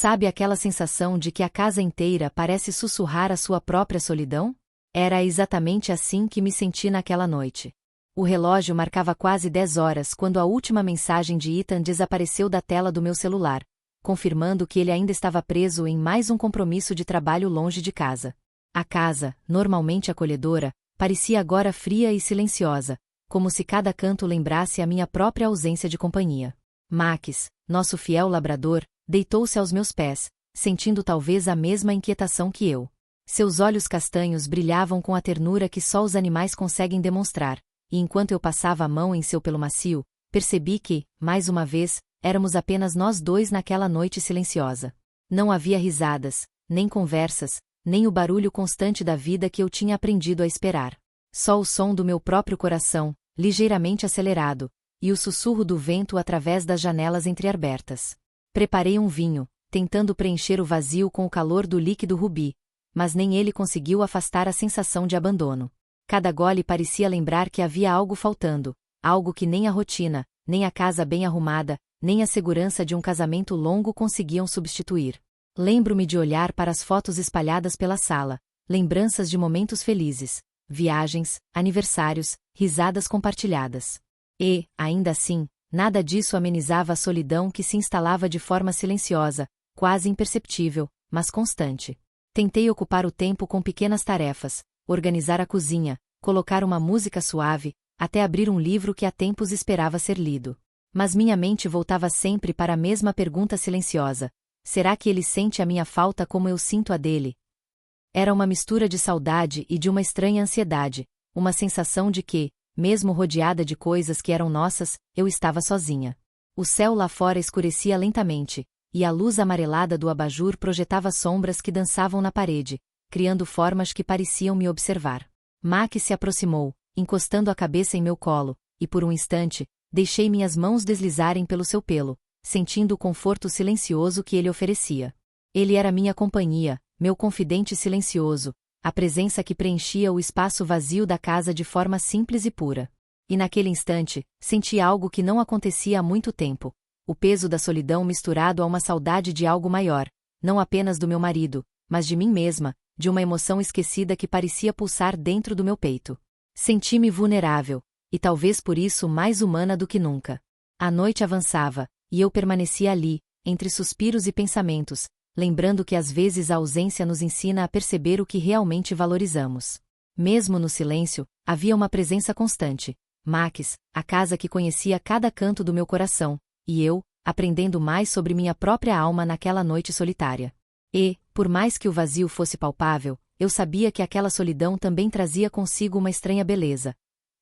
Sabe aquela sensação de que a casa inteira parece sussurrar a sua própria solidão? Era exatamente assim que me senti naquela noite. O relógio marcava quase 10 horas quando a última mensagem de Ethan desapareceu da tela do meu celular, confirmando que ele ainda estava preso em mais um compromisso de trabalho longe de casa. A casa, normalmente acolhedora, parecia agora fria e silenciosa, como se cada canto lembrasse a minha própria ausência de companhia. Max, nosso fiel labrador, deitou-se aos meus pés, sentindo talvez a mesma inquietação que eu. Seus olhos castanhos brilhavam com a ternura que só os animais conseguem demonstrar, e enquanto eu passava a mão em seu pelo macio, percebi que, mais uma vez, éramos apenas nós dois naquela noite silenciosa. Não havia risadas, nem conversas, nem o barulho constante da vida que eu tinha aprendido a esperar. Só o som do meu próprio coração, ligeiramente acelerado, e o sussurro do vento através das janelas entreabertas. Preparei um vinho, tentando preencher o vazio com o calor do líquido rubi, mas nem ele conseguiu afastar a sensação de abandono. Cada gole parecia lembrar que havia algo faltando, algo que nem a rotina, nem a casa bem arrumada, nem a segurança de um casamento longo conseguiam substituir. Lembro-me de olhar para as fotos espalhadas pela sala, lembranças de momentos felizes, viagens, aniversários, risadas compartilhadas. E, ainda assim, nada disso amenizava a solidão que se instalava de forma silenciosa, quase imperceptível, mas constante. Tentei ocupar o tempo com pequenas tarefas, organizar a cozinha, colocar uma música suave, até abrir um livro que há tempos esperava ser lido. Mas minha mente voltava sempre para a mesma pergunta silenciosa: será que ele sente a minha falta como eu sinto a dele? Era uma mistura de saudade e de uma estranha ansiedade, uma sensação de que, mesmo rodeada de coisas que eram nossas, eu estava sozinha. O céu lá fora escurecia lentamente, e a luz amarelada do abajur projetava sombras que dançavam na parede, criando formas que pareciam me observar. Max se aproximou, encostando a cabeça em meu colo, e por um instante, deixei minhas mãos deslizarem pelo seu pelo, sentindo o conforto silencioso que ele oferecia. Ele era minha companhia, meu confidente silencioso, a presença que preenchia o espaço vazio da casa de forma simples e pura. E naquele instante, senti algo que não acontecia há muito tempo, o peso da solidão misturado a uma saudade de algo maior, não apenas do meu marido, mas de mim mesma, de uma emoção esquecida que parecia pulsar dentro do meu peito. Senti-me vulnerável, e talvez por isso mais humana do que nunca. A noite avançava, e eu permanecia ali, entre suspiros e pensamentos, lembrando que às vezes a ausência nos ensina a perceber o que realmente valorizamos. Mesmo no silêncio, havia uma presença constante. Max, a casa que conhecia cada canto do meu coração, e eu, aprendendo mais sobre minha própria alma naquela noite solitária. E, por mais que o vazio fosse palpável, eu sabia que aquela solidão também trazia consigo uma estranha beleza.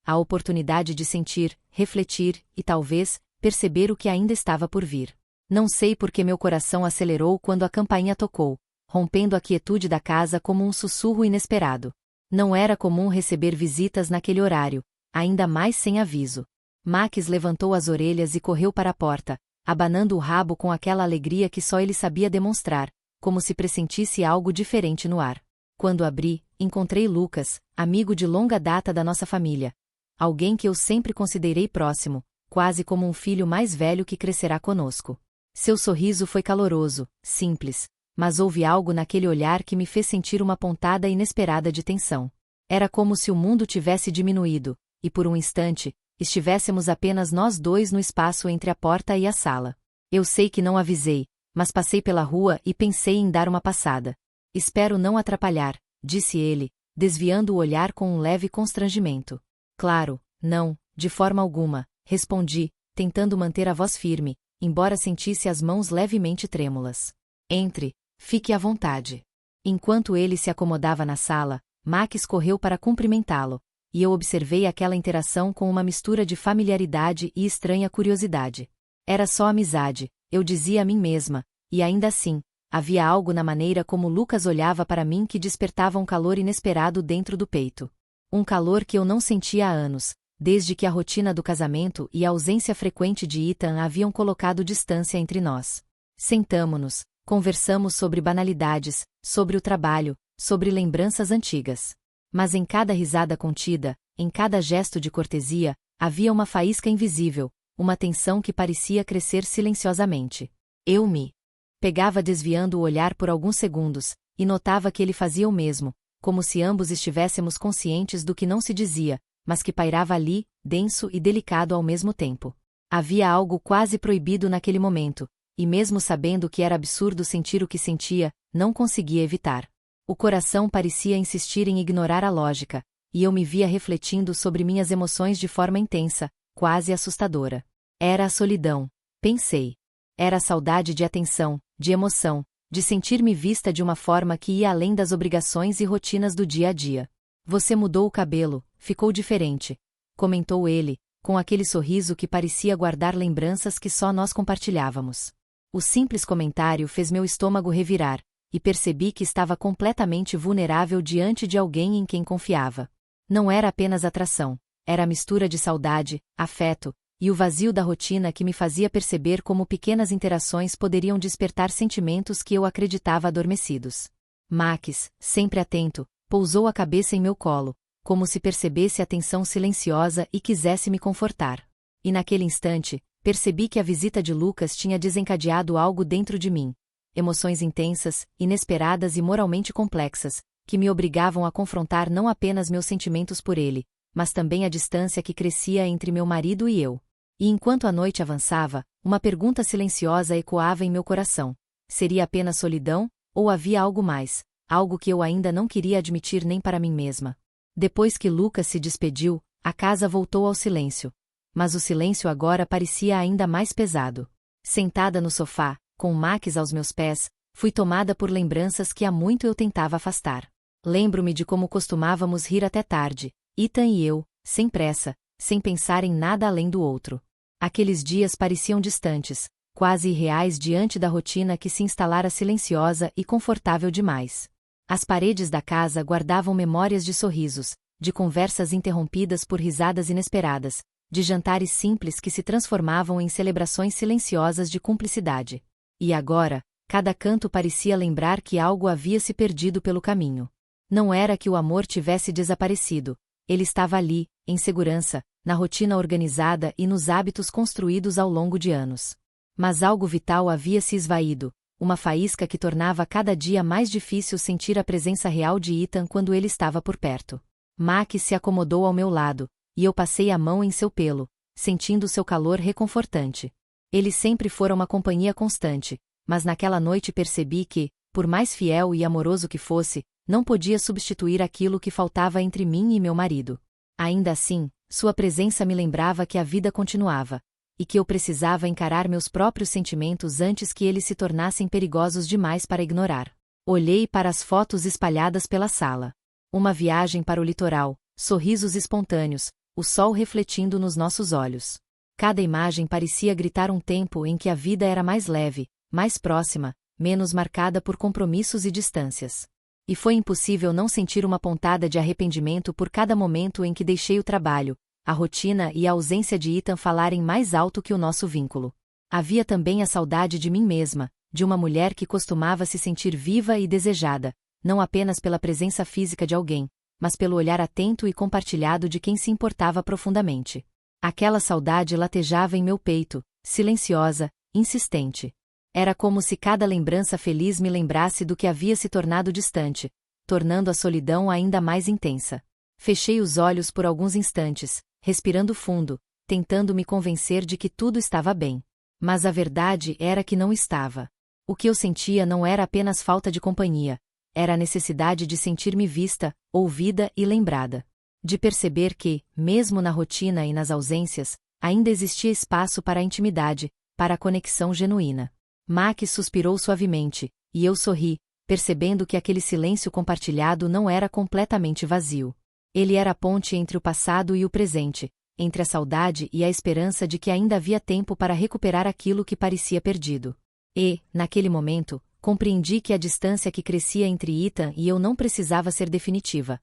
A oportunidade de sentir, refletir e, talvez, perceber o que ainda estava por vir. Não sei por que meu coração acelerou quando a campainha tocou, rompendo a quietude da casa como um sussurro inesperado. Não era comum receber visitas naquele horário, ainda mais sem aviso. Max levantou as orelhas e correu para a porta, abanando o rabo com aquela alegria que só ele sabia demonstrar, como se pressentisse algo diferente no ar. Quando abri, encontrei Lucas, amigo de longa data da nossa família. Alguém que eu sempre considerei próximo, quase como um filho mais velho que crescerá conosco. Seu sorriso foi caloroso, simples, mas houve algo naquele olhar que me fez sentir uma pontada inesperada de tensão. Era como se o mundo tivesse diminuído, e por um instante, estivéssemos apenas nós dois no espaço entre a porta e a sala. Eu sei que não avisei, mas passei pela rua e pensei em dar uma passada. Espero não atrapalhar, disse ele, desviando o olhar com um leve constrangimento. Claro, não, de forma alguma, respondi, tentando manter a voz firme, embora sentisse as mãos levemente trêmulas. Entre, fique à vontade. Enquanto ele se acomodava na sala, Max correu para cumprimentá-lo, e eu observei aquela interação com uma mistura de familiaridade e estranha curiosidade. Era só amizade, eu dizia a mim mesma, e ainda assim, havia algo na maneira como Lucas olhava para mim que despertava um calor inesperado dentro do peito. Um calor que eu não sentia há anos, desde que a rotina do casamento e a ausência frequente de Ethan haviam colocado distância entre nós. Sentamo-nos, conversamos sobre banalidades, sobre o trabalho, sobre lembranças antigas. Mas em cada risada contida, em cada gesto de cortesia, havia uma faísca invisível, uma tensão que parecia crescer silenciosamente. Eu me Pegava desviando o olhar por alguns segundos, e notava que ele fazia o mesmo, como se ambos estivéssemos conscientes do que não se dizia, mas que pairava ali, denso e delicado ao mesmo tempo. Havia algo quase proibido naquele momento, e mesmo sabendo que era absurdo sentir o que sentia, não conseguia evitar. O coração parecia insistir em ignorar a lógica, e eu me via refletindo sobre minhas emoções de forma intensa, quase assustadora. Era a solidão, pensei. Era a saudade de atenção, de emoção, de sentir-me vista de uma forma que ia além das obrigações e rotinas do dia a dia. Você mudou o cabelo, ficou diferente, comentou ele, com aquele sorriso que parecia guardar lembranças que só nós compartilhávamos. O simples comentário fez meu estômago revirar, e percebi que estava completamente vulnerável diante de alguém em quem confiava. Não era apenas atração, era a mistura de saudade, afeto, e o vazio da rotina que me fazia perceber como pequenas interações poderiam despertar sentimentos que eu acreditava adormecidos. Max, sempre atento, pousou a cabeça em meu colo, como se percebesse a tensão silenciosa e quisesse me confortar. E naquele instante, percebi que a visita de Lucas tinha desencadeado algo dentro de mim. Emoções intensas, inesperadas e moralmente complexas, que me obrigavam a confrontar não apenas meus sentimentos por ele, mas também a distância que crescia entre meu marido e eu. E enquanto a noite avançava, uma pergunta silenciosa ecoava em meu coração. Seria apenas solidão, ou havia algo mais, algo que eu ainda não queria admitir nem para mim mesma? Depois que Lucas se despediu, a casa voltou ao silêncio. Mas o silêncio agora parecia ainda mais pesado. Sentada no sofá, com Max aos meus pés, fui tomada por lembranças que há muito eu tentava afastar. Lembro-me de como costumávamos rir até tarde, Ethan e eu, sem pressa, sem pensar em nada além do outro. Aqueles dias pareciam distantes, quase irreais diante da rotina que se instalara silenciosa e confortável demais. As paredes da casa guardavam memórias de sorrisos, de conversas interrompidas por risadas inesperadas, de jantares simples que se transformavam em celebrações silenciosas de cumplicidade. E agora, cada canto parecia lembrar que algo havia se perdido pelo caminho. Não era que o amor tivesse desaparecido, ele estava ali, em segurança, na rotina organizada e nos hábitos construídos ao longo de anos. Mas algo vital havia se esvaído, uma faísca que tornava cada dia mais difícil sentir a presença real de Ethan quando ele estava por perto. Max se acomodou ao meu lado, e eu passei a mão em seu pelo, sentindo seu calor reconfortante. Ele sempre fora uma companhia constante, mas naquela noite percebi que, por mais fiel e amoroso que fosse, não podia substituir aquilo que faltava entre mim e meu marido. Ainda assim, sua presença me lembrava que a vida continuava, e que eu precisava encarar meus próprios sentimentos antes que eles se tornassem perigosos demais para ignorar. Olhei para as fotos espalhadas pela sala. Uma viagem para o litoral, sorrisos espontâneos, o sol refletindo nos nossos olhos. Cada imagem parecia gritar um tempo em que a vida era mais leve, mais próxima, menos marcada por compromissos e distâncias. E foi impossível não sentir uma pontada de arrependimento por cada momento em que deixei o trabalho, a rotina e a ausência de Ethan falarem mais alto que o nosso vínculo. Havia também a saudade de mim mesma, de uma mulher que costumava se sentir viva e desejada, não apenas pela presença física de alguém, mas pelo olhar atento e compartilhado de quem se importava profundamente. Aquela saudade latejava em meu peito, silenciosa, insistente. Era como se cada lembrança feliz me lembrasse do que havia se tornado distante, tornando a solidão ainda mais intensa. Fechei os olhos por alguns instantes, respirando fundo, tentando me convencer de que tudo estava bem. Mas a verdade era que não estava. O que eu sentia não era apenas falta de companhia, era a necessidade de sentir-me vista, ouvida e lembrada. De perceber que, mesmo na rotina e nas ausências, ainda existia espaço para a intimidade, para a conexão genuína. Max suspirou suavemente, e eu sorri, percebendo que aquele silêncio compartilhado não era completamente vazio. Ele era a ponte entre o passado e o presente, entre a saudade e a esperança de que ainda havia tempo para recuperar aquilo que parecia perdido. E, naquele momento, compreendi que a distância que crescia entre Ethan e eu não precisava ser definitiva,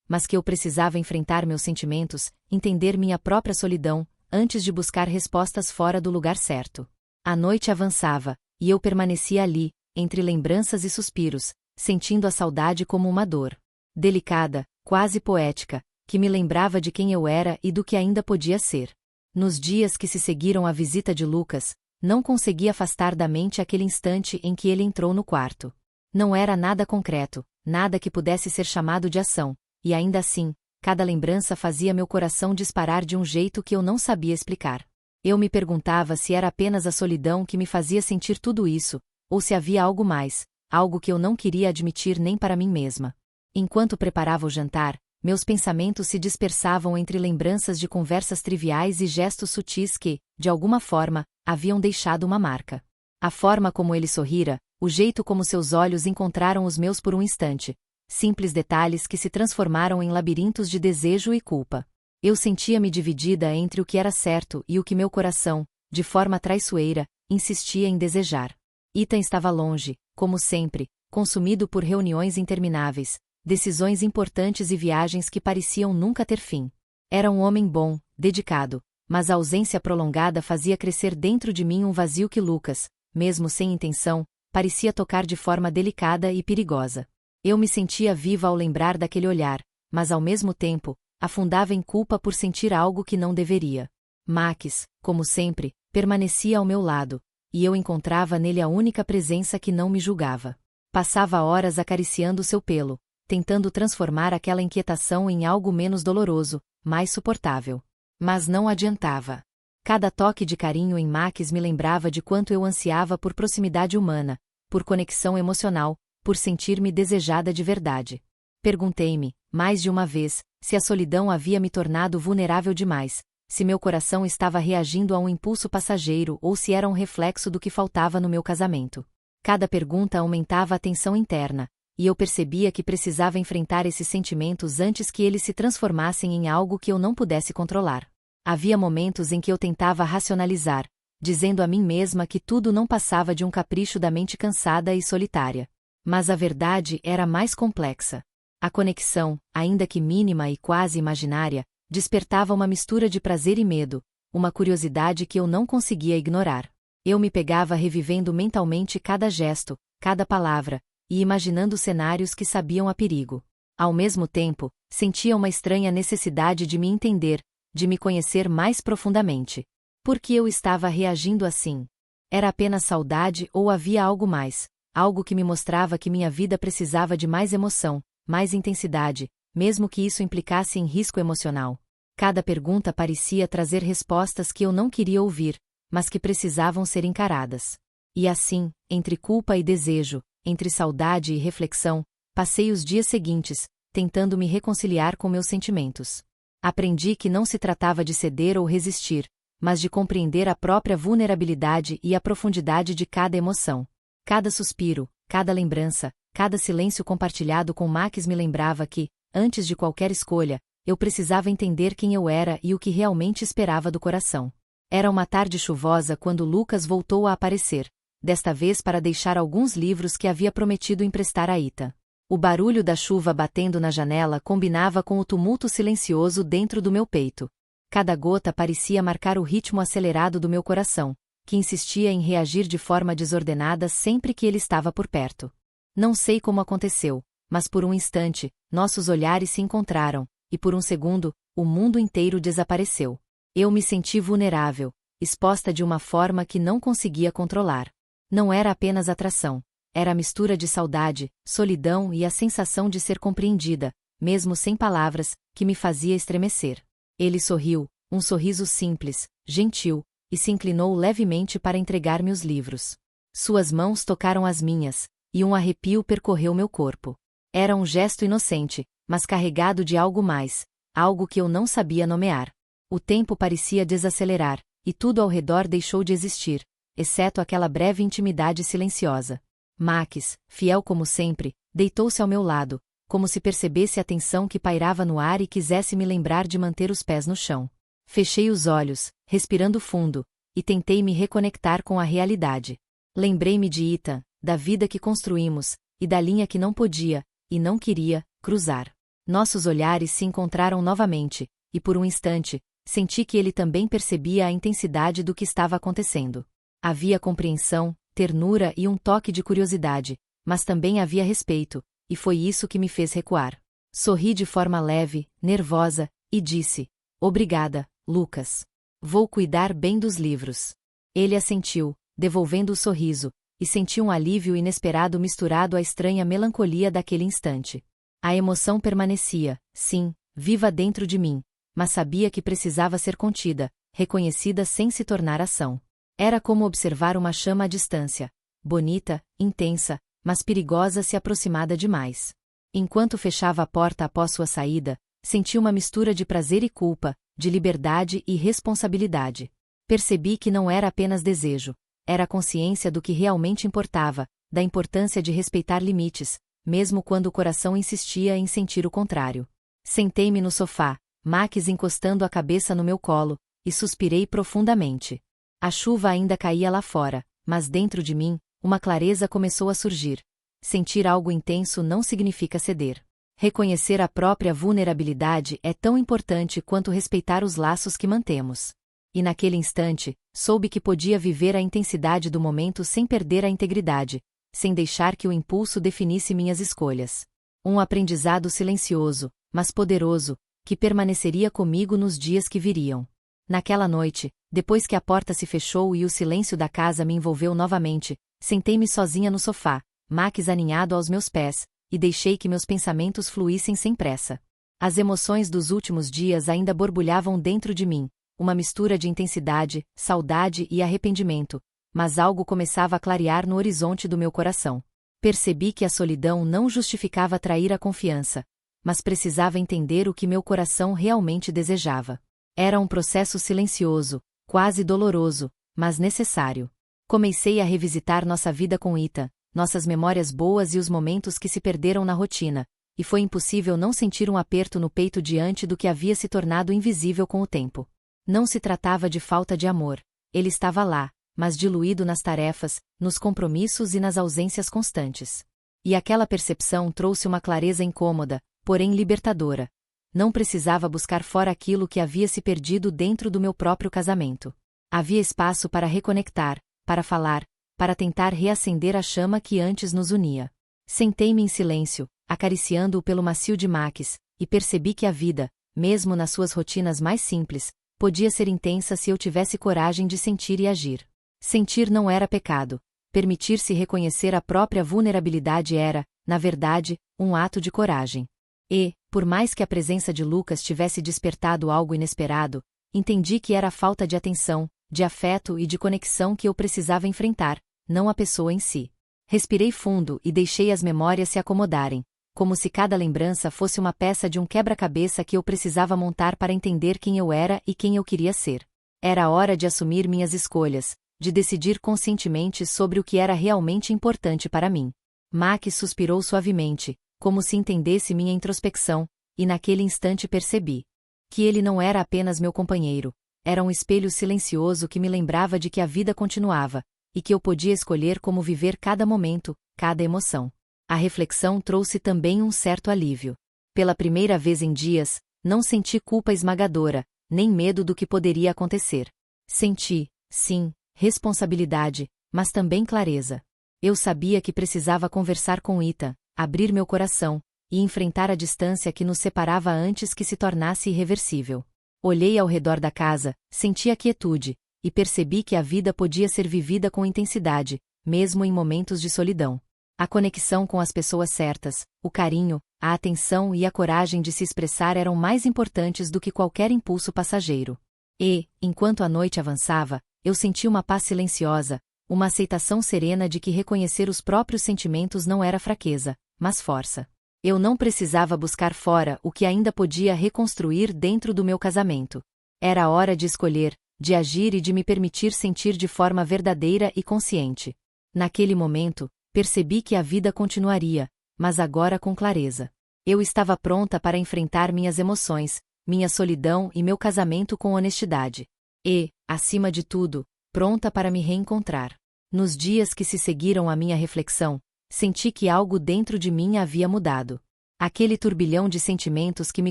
mas que eu precisava enfrentar meus sentimentos, entender minha própria solidão, antes de buscar respostas fora do lugar certo. A noite avançava, e eu permanecia ali, entre lembranças e suspiros, sentindo a saudade como uma dor delicada, quase poética, que me lembrava de quem eu era e do que ainda podia ser. Nos dias que se seguiram à visita de Lucas, Não consegui afastar da mente aquele instante em que ele entrou no quarto. Não era nada concreto, nada que pudesse ser chamado de ação, e ainda assim, cada lembrança fazia meu coração disparar de um jeito que eu não sabia explicar. Eu me perguntava se era apenas a solidão que me fazia sentir tudo isso, ou se havia algo mais, algo que eu não queria admitir nem para mim mesma. Enquanto preparava o jantar, meus pensamentos se dispersavam entre lembranças de conversas triviais e gestos sutis que, de alguma forma, haviam deixado uma marca. A forma como ele sorrira, o jeito como seus olhos encontraram os meus por um instante. Simples detalhes que se transformaram em labirintos de desejo e culpa. Eu sentia-me dividida entre o que era certo e o que meu coração, de forma traiçoeira, insistia em desejar. Ethan estava longe, como sempre, consumido por reuniões intermináveis, decisões importantes e viagens que pareciam nunca ter fim. Era um homem bom, dedicado, mas a ausência prolongada fazia crescer dentro de mim um vazio que Lucas, mesmo sem intenção, parecia tocar de forma delicada e perigosa. Eu me sentia viva ao lembrar daquele olhar, mas ao mesmo tempo, afundava em culpa por sentir algo que não deveria. Max, como sempre, permanecia ao meu lado, e eu encontrava nele a única presença que não me julgava. Passava horas acariciando seu pelo, tentando transformar aquela inquietação em algo menos doloroso, mais suportável. Mas não adiantava. Cada toque de carinho em Max me lembrava de quanto eu ansiava por proximidade humana, por conexão emocional, por sentir-me desejada de verdade. Perguntei-me, mais de uma vez, se a solidão havia me tornado vulnerável demais, se meu coração estava reagindo a um impulso passageiro ou se era um reflexo do que faltava no meu casamento. Cada pergunta aumentava a tensão interna, e eu percebia que precisava enfrentar esses sentimentos antes que eles se transformassem em algo que eu não pudesse controlar. Havia momentos em que eu tentava racionalizar, dizendo a mim mesma que tudo não passava de um capricho da mente cansada e solitária. Mas a verdade era mais complexa. A conexão, ainda que mínima e quase imaginária, despertava uma mistura de prazer e medo, uma curiosidade que eu não conseguia ignorar. Eu me pegava revivendo mentalmente cada gesto, cada palavra, e imaginando cenários que sabiam a perigo. Ao mesmo tempo, sentia uma estranha necessidade de me entender, de me conhecer mais profundamente. Por que eu estava reagindo assim? Era apenas saudade ou havia algo mais? Algo que me mostrava que minha vida precisava de mais emoção, mais intensidade, mesmo que isso implicasse em risco emocional. Cada pergunta parecia trazer respostas que eu não queria ouvir, mas que precisavam ser encaradas. E assim, entre culpa e desejo, entre saudade e reflexão, passei os dias seguintes, tentando me reconciliar com meus sentimentos. Aprendi que não se tratava de ceder ou resistir, mas de compreender a própria vulnerabilidade e a profundidade de cada emoção. Cada suspiro, cada lembrança, cada silêncio compartilhado com Max me lembrava que, antes de qualquer escolha, eu precisava entender quem eu era e o que realmente esperava do coração. Era uma tarde chuvosa quando Lucas voltou a aparecer, desta vez para deixar alguns livros que havia prometido emprestar a Ethan. O barulho da chuva batendo na janela combinava com o tumulto silencioso dentro do meu peito. Cada gota parecia marcar o ritmo acelerado do meu coração, que insistia em reagir de forma desordenada sempre que ele estava por perto. Não sei como aconteceu, mas por um instante, nossos olhares se encontraram, e por um segundo, o mundo inteiro desapareceu. Eu me senti vulnerável, exposta de uma forma que não conseguia controlar. Não era apenas atração, era a mistura de saudade, solidão e a sensação de ser compreendida, mesmo sem palavras, que me fazia estremecer. Ele sorriu, um sorriso simples, gentil, e se inclinou levemente para entregar-me os livros. Suas mãos tocaram as minhas, e um arrepio percorreu meu corpo. Era um gesto inocente, mas carregado de algo mais, algo que eu não sabia nomear. O tempo parecia desacelerar, e tudo ao redor deixou de existir, exceto aquela breve intimidade silenciosa. Max, fiel como sempre, deitou-se ao meu lado, como se percebesse a tensão que pairava no ar e quisesse me lembrar de manter os pés no chão. Fechei os olhos, respirando fundo, e tentei me reconectar com a realidade. Lembrei-me de Ethan, da vida que construímos, e da linha que não podia, e não queria, cruzar. Nossos olhares se encontraram novamente, e por um instante, senti que ele também percebia a intensidade do que estava acontecendo. Havia compreensão, ternura e um toque de curiosidade, mas também havia respeito, e foi isso que me fez recuar. Sorri de forma leve, nervosa, e disse: "Obrigada, Lucas. Vou cuidar bem dos livros." Ele assentiu, devolvendo o sorriso, e senti um alívio inesperado misturado à estranha melancolia daquele instante. A emoção permanecia, sim, viva dentro de mim, mas sabia que precisava ser contida, reconhecida sem se tornar ação. Era como observar uma chama à distância, bonita, intensa, mas perigosa se aproximada demais. Enquanto fechava a porta após sua saída, senti uma mistura de prazer e culpa, de liberdade e responsabilidade. Percebi que não era apenas desejo, era a consciência do que realmente importava, da importância de respeitar limites, mesmo quando o coração insistia em sentir o contrário. Sentei-me no sofá, Max encostando a cabeça no meu colo, e suspirei profundamente. A chuva ainda caía lá fora, mas dentro de mim, uma clareza começou a surgir. Sentir algo intenso não significa ceder. Reconhecer a própria vulnerabilidade é tão importante quanto respeitar os laços que mantemos. E naquele instante, soube que podia viver a intensidade do momento sem perder a integridade, sem deixar que o impulso definisse minhas escolhas. Um aprendizado silencioso, mas poderoso, que permaneceria comigo nos dias que viriam. Naquela noite, depois que a porta se fechou e o silêncio da casa me envolveu novamente, sentei-me sozinha no sofá, Max aninhado aos meus pés, e deixei que meus pensamentos fluíssem sem pressa. As emoções dos últimos dias ainda borbulhavam dentro de mim, uma mistura de intensidade, saudade e arrependimento, mas algo começava a clarear no horizonte do meu coração. Percebi que a solidão não justificava trair a confiança, mas precisava entender o que meu coração realmente desejava. Era um processo silencioso, quase doloroso, mas necessário. Comecei a revisitar nossa vida com Ethan, nossas memórias boas e os momentos que se perderam na rotina, e foi impossível não sentir um aperto no peito diante do que havia se tornado invisível com o tempo. Não se tratava de falta de amor, ele estava lá, mas diluído nas tarefas, nos compromissos e nas ausências constantes. E aquela percepção trouxe uma clareza incômoda, porém libertadora. Não precisava buscar fora aquilo que havia se perdido dentro do meu próprio casamento. Havia espaço para reconectar, para falar, para tentar reacender a chama que antes nos unia. Sentei-me em silêncio, acariciando-o pelo macio de Max, e percebi que a vida, mesmo nas suas rotinas mais simples, podia ser intensa se eu tivesse coragem de sentir e agir. Sentir não era pecado. Permitir-se reconhecer a própria vulnerabilidade era, na verdade, um ato de coragem. E, por mais que a presença de Lucas tivesse despertado algo inesperado, entendi que era a falta de atenção, de afeto e de conexão que eu precisava enfrentar, não a pessoa em si. Respirei fundo e deixei as memórias se acomodarem, como se cada lembrança fosse uma peça de um quebra-cabeça que eu precisava montar para entender quem eu era e quem eu queria ser. Era hora de assumir minhas escolhas, de decidir conscientemente sobre o que era realmente importante para mim. Max suspirou suavemente, como se entendesse minha introspecção, e naquele instante percebi que ele não era apenas meu companheiro, era um espelho silencioso que me lembrava de que a vida continuava, e que eu podia escolher como viver cada momento, cada emoção. A reflexão trouxe também um certo alívio. Pela primeira vez em dias, não senti culpa esmagadora, nem medo do que poderia acontecer. Senti, sim, responsabilidade, mas também clareza. Eu sabia que precisava conversar com Ethan, abrir meu coração, e enfrentar a distância que nos separava antes que se tornasse irreversível. Olhei ao redor da casa, senti a quietude, e percebi que a vida podia ser vivida com intensidade, mesmo em momentos de solidão. A conexão com as pessoas certas, o carinho, a atenção e a coragem de se expressar eram mais importantes do que qualquer impulso passageiro. E, enquanto a noite avançava, eu senti uma paz silenciosa, uma aceitação serena de que reconhecer os próprios sentimentos não era fraqueza, mas força. Eu não precisava buscar fora o que ainda podia reconstruir dentro do meu casamento. Era hora de escolher, de agir e de me permitir sentir de forma verdadeira e consciente. Naquele momento, percebi que a vida continuaria, mas agora com clareza. Eu estava pronta para enfrentar minhas emoções, minha solidão e meu casamento com honestidade. E, acima de tudo, pronta para me reencontrar. Nos dias que se seguiram à minha reflexão, senti que algo dentro de mim havia mudado. Aquele turbilhão de sentimentos que me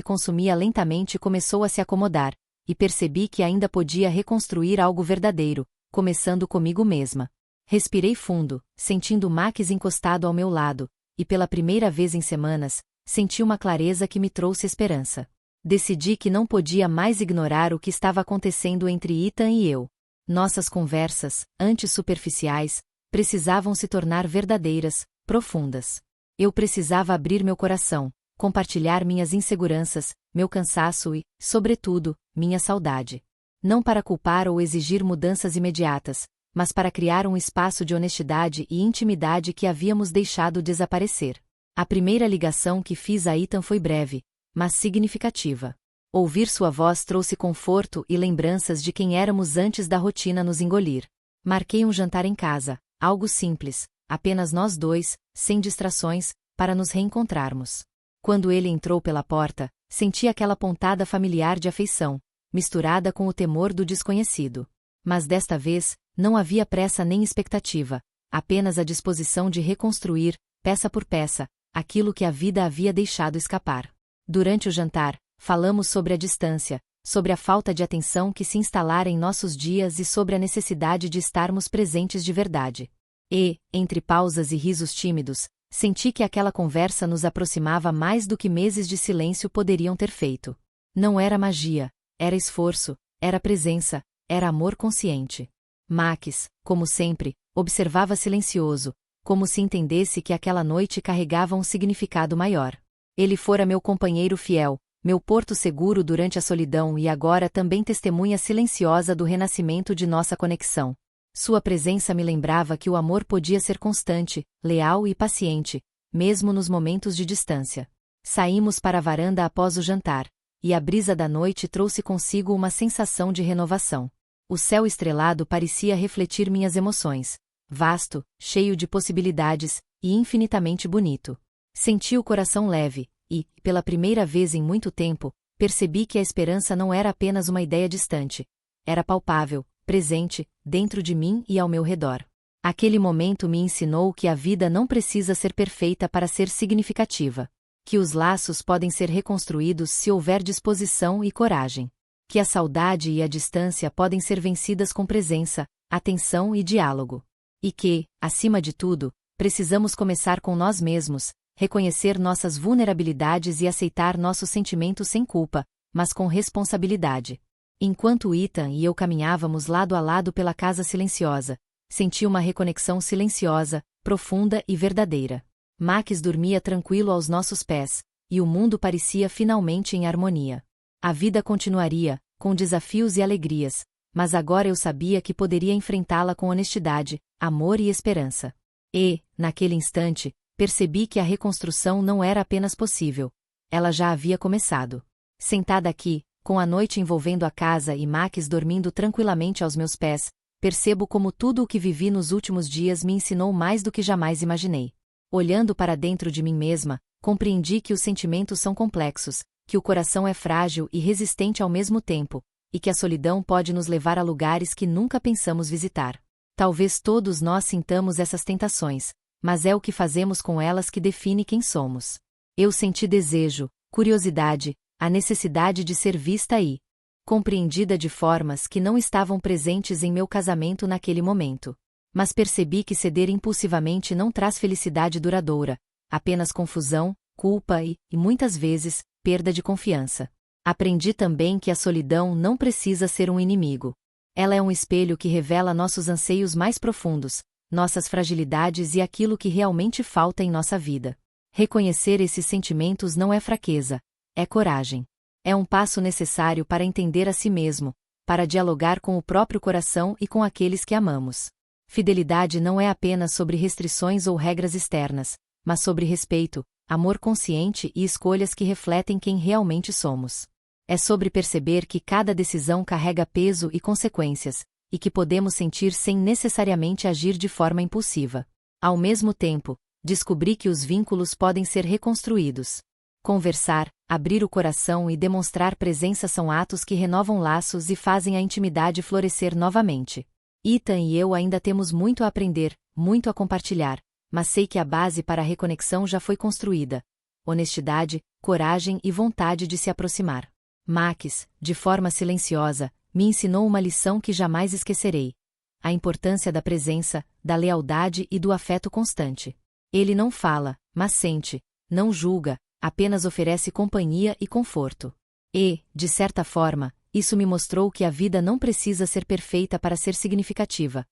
consumia lentamente começou a se acomodar, e percebi que ainda podia reconstruir algo verdadeiro, começando comigo mesma. Respirei fundo, sentindo Max encostado ao meu lado, e pela primeira vez em semanas, senti uma clareza que me trouxe esperança. Decidi que não podia mais ignorar o que estava acontecendo entre Ethan e eu. Nossas conversas, antes superficiais, precisavam se tornar verdadeiras, profundas. Eu precisava abrir meu coração, compartilhar minhas inseguranças, meu cansaço e, sobretudo, minha saudade. Não para culpar ou exigir mudanças imediatas, mas para criar um espaço de honestidade e intimidade que havíamos deixado desaparecer. A primeira ligação que fiz a Ethan foi breve, mas significativa. Ouvir sua voz trouxe conforto e lembranças de quem éramos antes da rotina nos engolir. Marquei um jantar em casa, algo simples, apenas nós dois, sem distrações, para nos reencontrarmos. Quando ele entrou pela porta, senti aquela pontada familiar de afeição, misturada com o temor do desconhecido. Mas desta vez, não havia pressa nem expectativa, apenas a disposição de reconstruir, peça por peça, aquilo que a vida havia deixado escapar. Durante o jantar, falamos sobre a distância, sobre a falta de atenção que se instalara em nossos dias e sobre a necessidade de estarmos presentes de verdade. E, entre pausas e risos tímidos, senti que aquela conversa nos aproximava mais do que meses de silêncio poderiam ter feito. Não era magia, era esforço, era presença, era amor consciente. Max, como sempre, observava silencioso, como se entendesse que aquela noite carregava um significado maior. Ele fora meu companheiro fiel, meu porto seguro durante a solidão e agora também testemunha silenciosa do renascimento de nossa conexão. Sua presença me lembrava que o amor podia ser constante, leal e paciente, mesmo nos momentos de distância. Saímos para a varanda após o jantar, e a brisa da noite trouxe consigo uma sensação de renovação. O céu estrelado parecia refletir minhas emoções, vasto, cheio de possibilidades, e infinitamente bonito. Senti o coração leve, e, pela primeira vez em muito tempo, percebi que a esperança não era apenas uma ideia distante. Era palpável, presente, dentro de mim e ao meu redor. Aquele momento me ensinou que a vida não precisa ser perfeita para ser significativa. Que os laços podem ser reconstruídos se houver disposição e coragem. Que a saudade e a distância podem ser vencidas com presença, atenção e diálogo. E que, acima de tudo, precisamos começar com nós mesmos, reconhecer nossas vulnerabilidades e aceitar nossos sentimentos sem culpa, mas com responsabilidade. Enquanto Ethan e eu caminhávamos lado a lado pela casa silenciosa, senti uma reconexão silenciosa, profunda e verdadeira. Max dormia tranquilo aos nossos pés, e o mundo parecia finalmente em harmonia. A vida continuaria, com desafios e alegrias, mas agora eu sabia que poderia enfrentá-la com honestidade, amor e esperança. E, naquele instante, percebi que a reconstrução não era apenas possível, ela já havia começado. Sentada aqui, com a noite envolvendo a casa e Max dormindo tranquilamente aos meus pés, percebo como tudo o que vivi nos últimos dias me ensinou mais do que jamais imaginei. Olhando para dentro de mim mesma, compreendi que os sentimentos são complexos, que o coração é frágil e resistente ao mesmo tempo, e que a solidão pode nos levar a lugares que nunca pensamos visitar. Talvez todos nós sintamos essas tentações, mas é o que fazemos com elas que define quem somos. Eu senti desejo, curiosidade, a necessidade de ser vista e compreendida de formas que não estavam presentes em meu casamento naquele momento. Mas percebi que ceder impulsivamente não traz felicidade duradoura, apenas confusão, culpa e, muitas vezes, perda de confiança. Aprendi também que a solidão não precisa ser um inimigo. Ela é um espelho que revela nossos anseios mais profundos, nossas fragilidades e aquilo que realmente falta em nossa vida. Reconhecer esses sentimentos não é fraqueza, é coragem. É um passo necessário para entender a si mesmo, para dialogar com o próprio coração e com aqueles que amamos. Fidelidade não é apenas sobre restrições ou regras externas, mas sobre respeito, amor consciente e escolhas que refletem quem realmente somos. É sobre perceber que cada decisão carrega peso e consequências, e que podemos sentir sem necessariamente agir de forma impulsiva. Ao mesmo tempo, descobri que os vínculos podem ser reconstruídos. Conversar, abrir o coração e demonstrar presença são atos que renovam laços e fazem a intimidade florescer novamente. Ethan e eu ainda temos muito a aprender, muito a compartilhar, mas sei que a base para a reconexão já foi construída. Honestidade, coragem e vontade de se aproximar. Max, de forma silenciosa, me ensinou uma lição que jamais esquecerei. A importância da presença, da lealdade e do afeto constante. Ele não fala, mas sente, não julga, apenas oferece companhia e conforto. E, de certa forma, Isso me mostrou que a vida não precisa ser perfeita para ser significativa.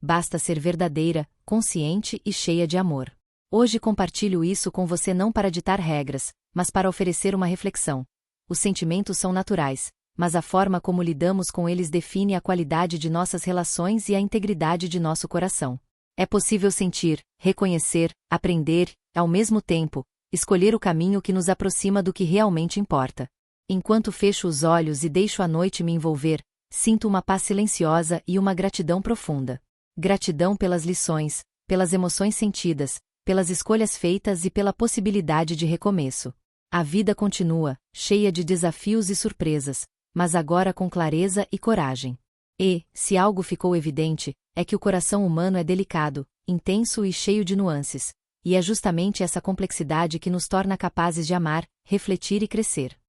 Basta ser verdadeira, consciente e cheia de amor. Hoje compartilho isso com você não para ditar regras, mas para oferecer uma reflexão. Os sentimentos são naturais, mas a forma como lidamos com eles define a qualidade de nossas relações e a integridade de nosso coração. É possível sentir, reconhecer, aprender, ao mesmo tempo, escolher o caminho que nos aproxima do que realmente importa. Enquanto fecho os olhos e deixo a noite me envolver, sinto uma paz silenciosa e uma gratidão profunda. Gratidão pelas lições, pelas emoções sentidas, pelas escolhas feitas e pela possibilidade de recomeço. A vida continua, cheia de desafios e surpresas, mas agora com clareza e coragem. E, se algo ficou evidente, é que o coração humano é delicado, intenso e cheio de nuances, e é justamente essa complexidade que nos torna capazes de amar, refletir e crescer.